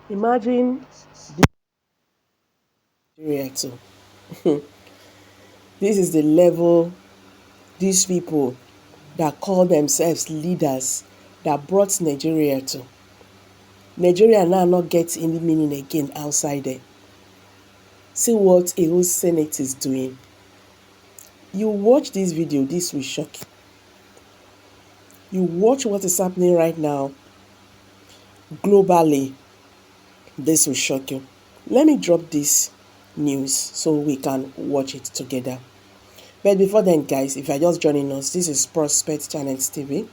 Imagine Nigeria too. This is the level these people that call themselves leaders that brought Nigeria to. Nigeria now not get any meaning again outside there. See what a whole Senate is doing. You watch this video, this will shock you. You watch what is happening right now globally, this will shock you. Let me drop this news so we can watch it together. But before then, guys, if you're just joining us, this is Prospect Channels TV.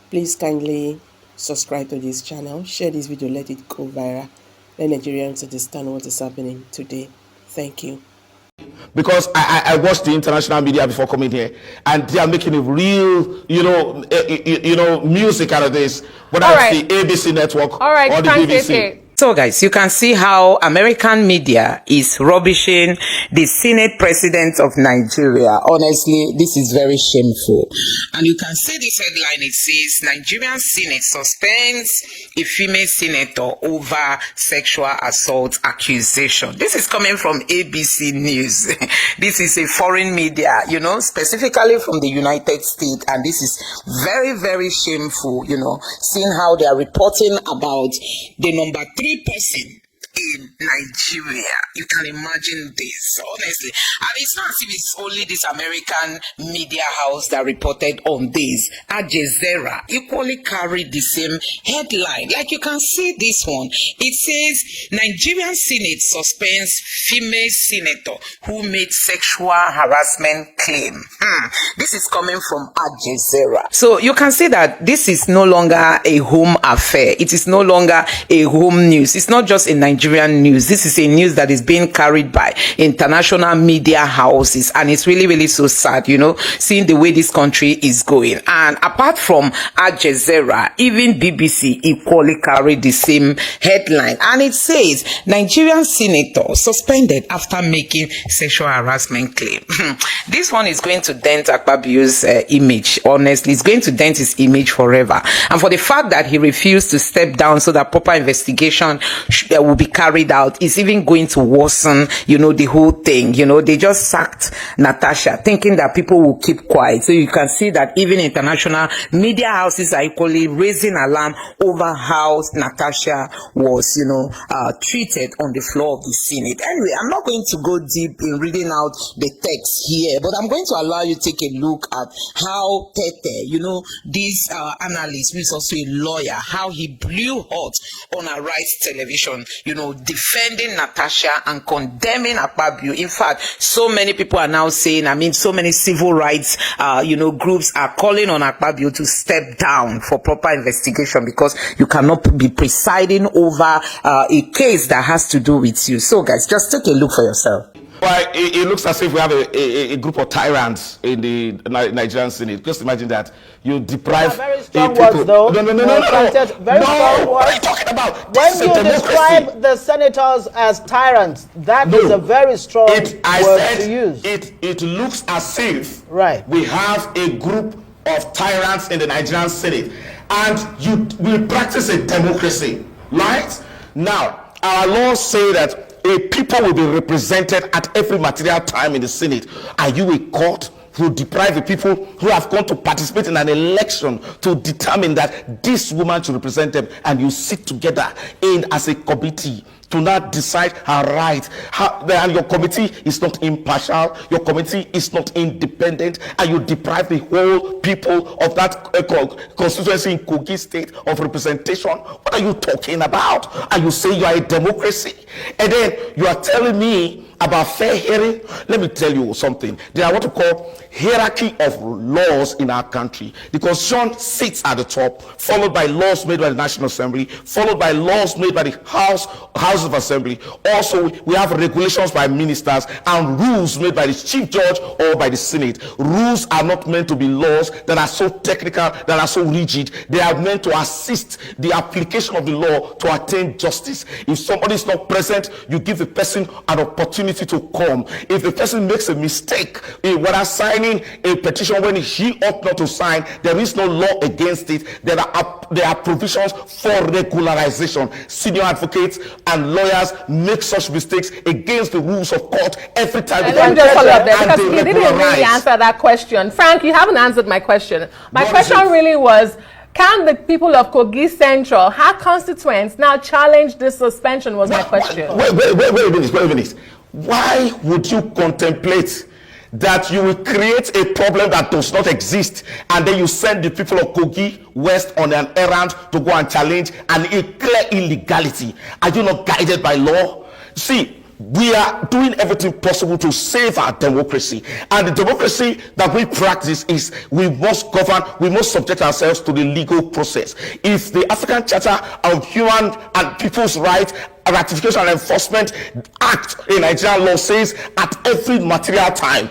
Please kindly subscribe to this channel, share this video, let it go viral. Let Nigerians understand what is happening today. Thank you. Because I watched the international media before coming here, and they are making a real, music out of this. Whether it's the ABC network or the BBC. So guys, you can see how American media is rubbishing the Senate President of Nigeria. Honestly, this is very shameful. And you can see this headline, it says, Nigerian Senate suspends a female senator over sexual assault accusation. This is coming from ABC News. This is a foreign media, specifically from the United States. And this is very, very shameful, seeing how they are reporting about the number 3 person in Nigeria. You can imagine this, honestly. And it's not as if it's only this American media house that reported on this. Al Jazeera equally carried the same headline. Like you can see this one. It says, Nigerian Senate suspends female senator who made sexual harassment claim. This is coming from Al Jazeera. So you can see that this is no longer a home affair. It is no longer a home news. It's not just a Nigerian news. This is a news that is being carried by international media houses, and it's really, really so sad, seeing the way this country is going. And apart from Al Jazeera, even BBC equally carried the same headline, and it says Nigerian senator suspended after making sexual harassment claim. This one is going to dent Akpabio's image. Honestly, it's going to dent his image forever. And for the fact that he refused to step down so that proper investigation will be carried out, is even going to worsen, the whole thing. They just sacked Natasha, thinking that people will keep quiet. So you can see that even international media houses are equally raising alarm over how Natasha was, treated on the floor of the Senate. Anyway, I'm not going to go deep in reading out the text here, but I'm going to allow you to take a look at how Tete, this analyst, who is also a lawyer, how he blew hot on a Rights television, defending Natasha and condemning Akpabio. In fact, so many people are now saying, so many civil rights, groups are calling on Akpabio to step down for proper investigation, because you cannot be presiding over a case that has to do with you. So guys, just take a look for yourself. Well, it looks as if we have a group of tyrants in the Nigerian Senate. Just imagine that you deprive very strong words, though. No. Very strong words. What are you talking about? When you describe the senators as tyrants, that is a very strong word to use. It looks as if we have a group of tyrants in the Nigerian Senate, and we practice a democracy, right? Now, our laws say that a people will be represented at every material time in the Senate. Are you a court who deprive the people who have gone to participate in an election to determine that this woman should represent them, and you sit together as a committee to not decide her right, and your committee is not impartial, your committee is not independent, and you deprive the whole people of that constituency in Kogi State of representation? What are you talking about? And you say you are a democracy, and then you are telling me about fair hearing? Let me tell you something. There are what we call hierarchy of laws in our country. The Constitution sits at the top, followed by laws made by the National Assembly, followed by laws made by the House House of Assembly. Also, we have regulations by ministers and rules made by the Chief Judge or by the Senate. Rules are not meant to be laws that are so technical, that are so rigid. They are meant to assist the application of the law to attain justice. If somebody is not present, you give the person an opportunity to come. If the person makes a mistake, whether signing a petition when he ought not to sign, there is no law against it. There are provisions for regularization. Senior advocates and lawyers make such mistakes against the rules of court every time. And let me just follow up there, because you didn't really answer that question. Frank, you haven't answered my question. My question really was, can the people of Kogi Central, her constituents, now challenge this suspension, was my question. Wait a minute. Why would you contemplate that you will create a problem that does not exist, and then you send the people of Kogi West on an errand to go and challenge a clear illegality? Are you not guided by law? See, we are doing everything possible to save our democracy, and the democracy that we practice is we must govern, we must subject ourselves to the legal process. If the African Charter of Human and People's Rights Ratification and Enforcement Act in Nigerian law says at every material time,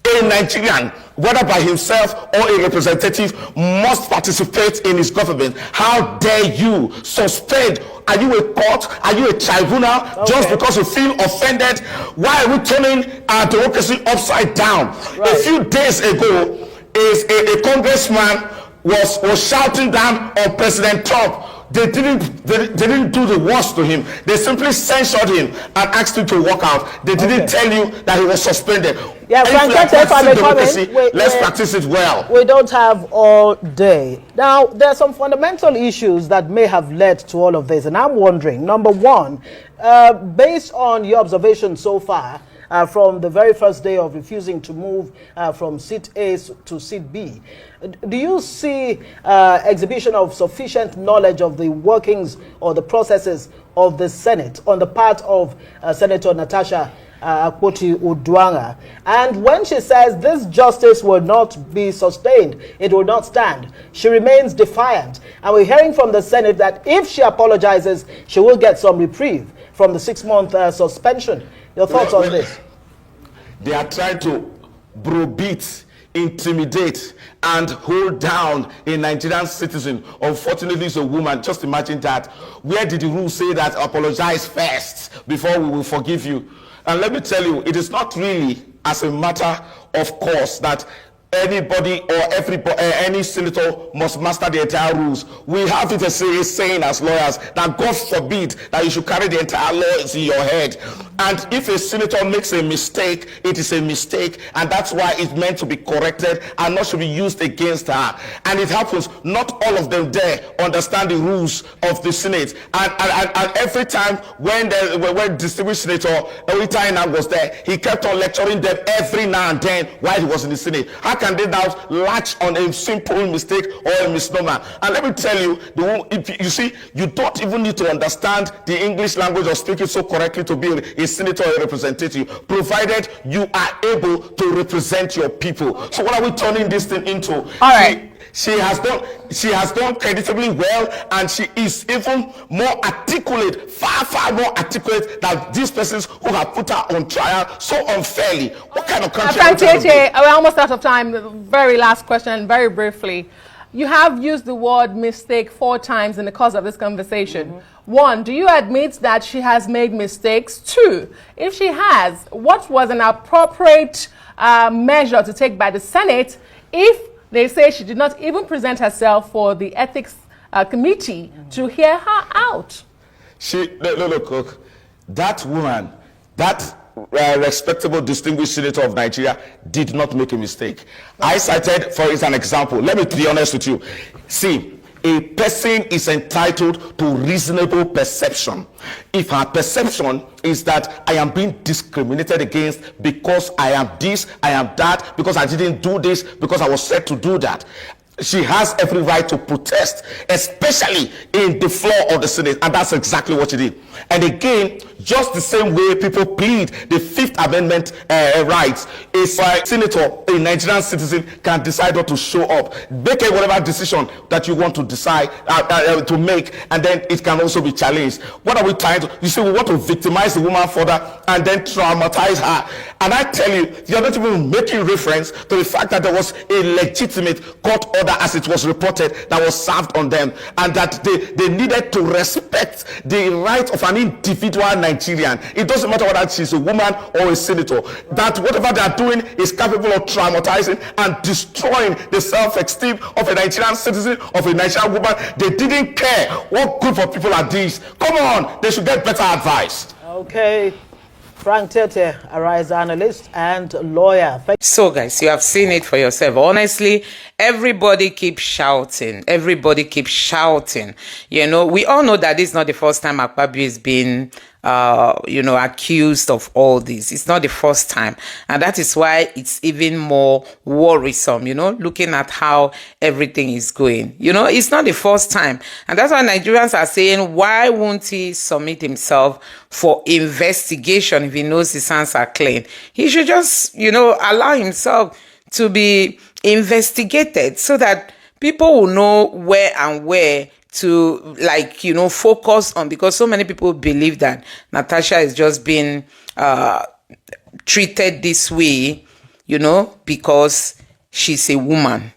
a Nigerian, whether by himself or a representative, must participate in his government. How dare you suspend? Are you a court? Are you a tribunal? Okay. Just because you feel offended? Why are we turning our democracy upside down? Right. A few days ago, a congressman was shouting down on President Trump. They didn't do the worst to him. They simply censured him and asked him to walk out. They didn't tell you that he was suspended. Yeah, Frank, let's practice it well. We don't have all day. Now, there are some fundamental issues that may have led to all of this, and I'm wondering, number one, based on your observation so far, from the very first day of refusing to move from seat A to seat B, do you see exhibition of sufficient knowledge of the workings or the processes of the Senate on the part of Senator Natasha Akpabio? And when she says this justice will not be sustained, it will not stand, she remains defiant. And we're hearing from the Senate that if she apologizes, she will get some reprieve from the 6-month suspension. Your thoughts on this? They are trying to browbeat, intimidate, and hold down a Nigerian citizen. Unfortunately, it's a woman. Just imagine that. Where did the rule say that apologize first before we will forgive you? And let me tell you, it is not really as a matter of course that anybody or any senator must master the entire rules. We have it as a saying as lawyers that God forbid that you should carry the entire laws in your head. And if a senator makes a mistake, it is a mistake, and that's why it's meant to be corrected and not to be used against her. And it happens, not all of them there understand the rules of the Senate. And every time when distinguished Senator Owita was there, he kept on lecturing them every now and then while he was in the Senate. How can they now latch on a simple mistake or a misnomer? And let me tell you, you see, you don't even need to understand the English language or speak it so correctly to be a senator or a representative, provided you are able to represent your people. So what are we turning this thing into? All right. She has done creditably well, and she is even more articulate, far more articulate than these persons who have put her on trial so unfairly. What kind of country? We're almost out of time. The very last question, very briefly. You have used the word mistake 4 times in the course of this conversation. Mm-hmm. 1, do you admit that she has made mistakes? 2, if she has, what was an appropriate measure to take by the Senate if they say she did not even present herself for the ethics committee to hear her out? Look, that woman, that respectable, distinguished senator of Nigeria did not make a mistake. I cited for an example. Let me be honest with you. See, a person is entitled to reasonable perception. If her perception is that I am being discriminated against because I am this, I am that, because I didn't do this, because I was said to do that, She has every right to protest, especially in the floor of the Senate, and that's exactly what she did. And again, just the same way people plead the Fifth Amendment rights, is why a senator, a Nigerian citizen, can decide not to show up, make whatever decision that you want to decide to make, and then it can also be challenged. What are we trying to? You see, we want to victimize the woman further and then traumatize her. And I tell you, you're not even making reference to the fact that there was a legitimate court order, as it was reported, that was served on them, and that they needed to respect the right of an individual Nigerian. It doesn't matter whether she's a woman or a senator, that whatever they are doing is capable of traumatizing and destroying the self-esteem of a Nigerian citizen, of a Nigerian woman. They didn't care. What good for people are these? Come on, they should get better advice. Okay. Frank Tete, a Rise analyst and lawyer. So guys, you have seen it for yourself. Honestly, everybody keeps shouting. Everybody keeps shouting. You know, we all know that this is not the first time Akpabio is being accused of all this. It's not the first time. And that is why it's even more worrisome, looking at how everything is going. It's not the first time. And that's why Nigerians are saying, why won't he submit himself for investigation if he knows his hands are clean? He should just, allow himself to be investigated so that people will know where to focus on, because so many people believe that Natasha is just being treated this way, because she's a woman.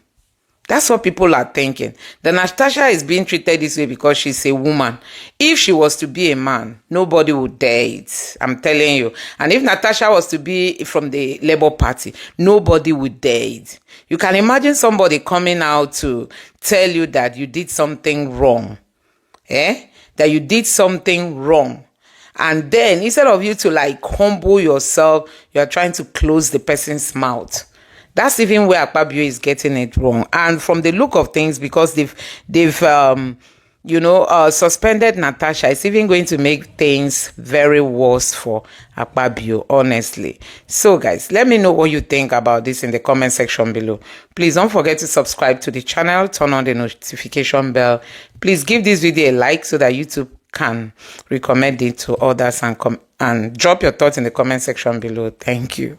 That's what people are thinking. That Natasha is being treated this way because she's a woman. If she was to be a man, nobody would dare it. I'm telling you. And if Natasha was to be from the Labour Party, nobody would dare it. You can imagine somebody coming out to tell you that you did something wrong. That you did something wrong. And then instead of you to humble yourself, you are trying to close the person's mouth. That's even where Akpabio is getting it wrong. And from the look of things, because they've suspended Natasha, it's even going to make things very worse for Akpabio, honestly. So guys, let me know what you think about this in the comment section below. Please don't forget to subscribe to the channel, turn on the notification bell. Please give this video a like so that YouTube can recommend it to others, and drop your thoughts in the comment section below. Thank you.